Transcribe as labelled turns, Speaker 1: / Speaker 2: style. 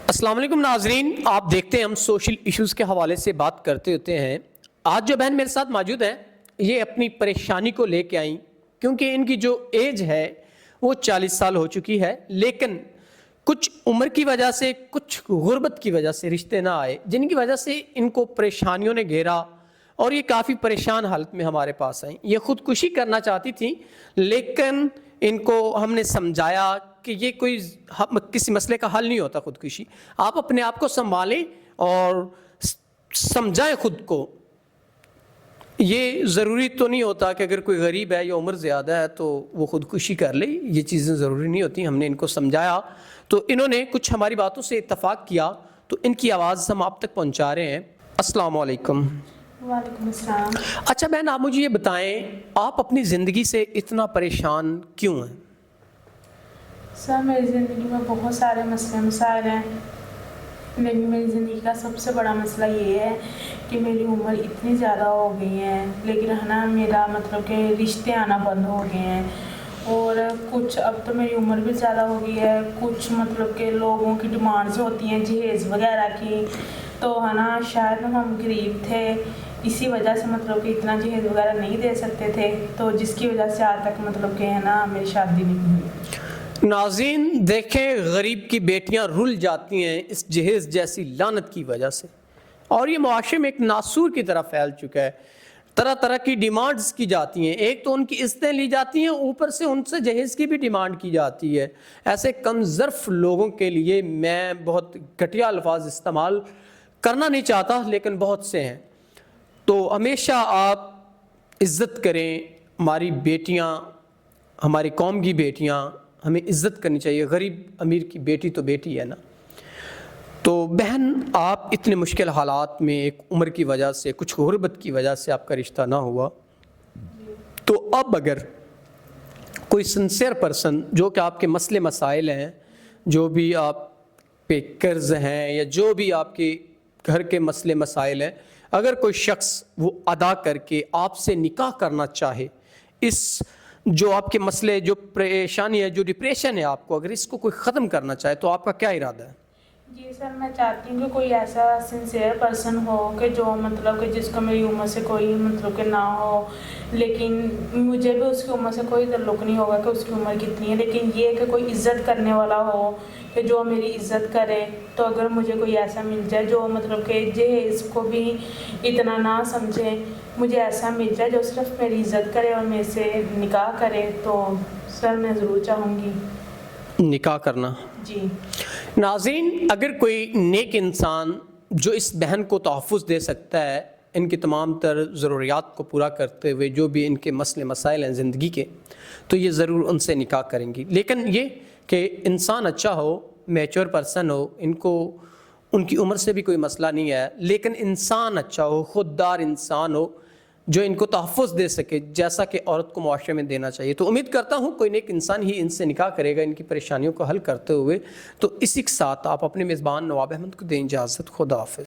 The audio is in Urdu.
Speaker 1: السلام علیکم ناظرین، آپ دیکھتے ہیں ہم سوشل ایشوز کے حوالے سے بات کرتے ہوتے ہیں۔ آج جو بہن میرے ساتھ موجود ہیں یہ اپنی پریشانی کو لے کے آئیں، کیونکہ ان کی جو ایج ہے وہ 40 سال ہو چکی ہے، لیکن کچھ عمر کی وجہ سے، کچھ غربت کی وجہ سے رشتے نہ آئے، جن کی وجہ سے ان کو پریشانیوں نے گھیرا اور یہ کافی پریشان حالت میں ہمارے پاس آئیں۔ یہ خودکشی کرنا چاہتی تھیں، لیکن ان کو ہم نے سمجھایا کہ یہ کوئی کسی مسئلے کا حل نہیں ہوتا خودکشی۔ آپ اپنے آپ کو سنبھالیں اور سمجھائیں خود کو۔ یہ ضروری تو نہیں ہوتا کہ اگر کوئی غریب ہے یا عمر زیادہ ہے تو وہ خودکشی کر لے، یہ چیزیں ضروری نہیں ہوتی۔ ہم نے ان کو سمجھایا تو انہوں نے کچھ ہماری باتوں سے اتفاق کیا، تو ان کی آواز ہم آپ تک پہنچا رہے ہیں۔ السلام علیکم۔
Speaker 2: وعلیکم السلام۔
Speaker 1: اچھا بہن، آپ مجھے یہ بتائیں، آپ اپنی زندگی سے اتنا پریشان کیوں ہیں؟
Speaker 2: سر، میری زندگی میں بہت سارے مسئلے مسائل ہیں، لیکن میری زندگی کا سب سے بڑا مسئلہ یہ ہے کہ میری عمر اتنی زیادہ ہو گئی ہے، لیکن ہے نا میرا مطلب کہ رشتے آنا بند ہو گئے ہیں، اور کچھ اب تو میری عمر بھی زیادہ ہو گئی ہے، کچھ مطلب کہ لوگوں کی ڈیمانڈز ہوتی ہیں جہیز وغیرہ کی، تو ہے نا شاید ہم غریب تھے، اسی وجہ سے مطلب کہ اتنا جہیز وغیرہ نہیں دے سکتے تھے، تو جس کی وجہ سے آج تک مطلب کہ ہے نا میری شادی نہیں ہوئی۔
Speaker 1: ناظرین دیکھیں، غریب کی بیٹیاں رل جاتی ہیں اس جہیز جیسی لعنت کی وجہ سے، اور یہ معاشرے میں ایک ناسور کی طرح پھیل چکا ہے۔ طرح طرح کی ڈیمانڈز کی جاتی ہیں، ایک تو ان کی عزتیں لی جاتی ہیں، اوپر سے ان سے جہیز کی بھی ڈیمانڈ کی جاتی ہے۔ ایسے کم ظرف لوگوں کے لیے میں بہت گھٹیا الفاظ استعمال کرنا نہیں چاہتا، لیکن بہت سے ہیں۔ تو ہمیشہ آپ عزت کریں، ہماری بیٹیاں، ہماری قوم کی بیٹیاں، ہمیں عزت کرنی چاہیے۔ غریب امیر کی بیٹی تو بیٹی ہے نا۔ تو بہن، آپ اتنے مشکل حالات میں ایک عمر کی وجہ سے، کچھ غربت کی وجہ سے آپ کا رشتہ نہ ہوا، تو اب اگر کوئی سنسیئر پرسن جو کہ آپ کے مسئلے مسائل ہیں، جو بھی آپ پہ قرض ہیں یا جو بھی آپ کے گھر کے مسئلے مسائل ہیں، اگر کوئی شخص وہ ادا کر کے آپ سے نکاح کرنا چاہے، اس جو آپ کے مسئلے، جو پریشانی ہے، جو ڈپریشن ہے آپ کو، اگر اس کو کوئی ختم کرنا چاہے تو آپ کا کیا ارادہ ہے؟
Speaker 2: جی سر، میں چاہتی ہوں کہ کوئی ایسا سنسیئر پرسن ہو کہ جو مطلب کہ جس کو میری عمر سے کوئی مطلب کہ نہ ہو، لیکن مجھے بھی اس کی عمر سے کوئی تعلق نہیں ہوگا کہ اس کی عمر کتنی ہے، لیکن یہ کہ کوئی عزت کرنے والا ہو کہ جو میری عزت کرے۔ تو اگر مجھے کوئی ایسا مل جائے جو مطلب کہ جہیز کو بھی اتنا نہ سمجھے، مجھے ایسا مل جائے جو صرف میری عزت کرے اور میرے سے نکاح کرے، تو سر میں ضرور چاہوں گی
Speaker 1: نکاح کرنا۔
Speaker 2: جی
Speaker 1: ناظرین، اگر کوئی نیک انسان جو اس بہن کو تحفظ دے سکتا ہے ان کی تمام تر ضروریات کو پورا کرتے ہوئے، جو بھی ان کے مسئلے مسائل ہیں زندگی کے، تو یہ ضرور ان سے نکاح کریں گی۔ لیکن یہ کہ انسان اچھا ہو، میچور پرسن ہو، ان کو ان کی عمر سے بھی کوئی مسئلہ نہیں ہے، لیکن انسان اچھا ہو، خوددار انسان ہو جو ان کو تحفظ دے سکے، جیسا کہ عورت کو معاشرے میں دینا چاہیے۔ تو امید کرتا ہوں کوئی نیک انسان ہی ان سے نکاح کرے گا ان کی پریشانیوں کو حل کرتے ہوئے۔ تو اسی کے ساتھ آپ اپنے میزبان نواب احمد کو دیں اجازت۔ خدا حافظ۔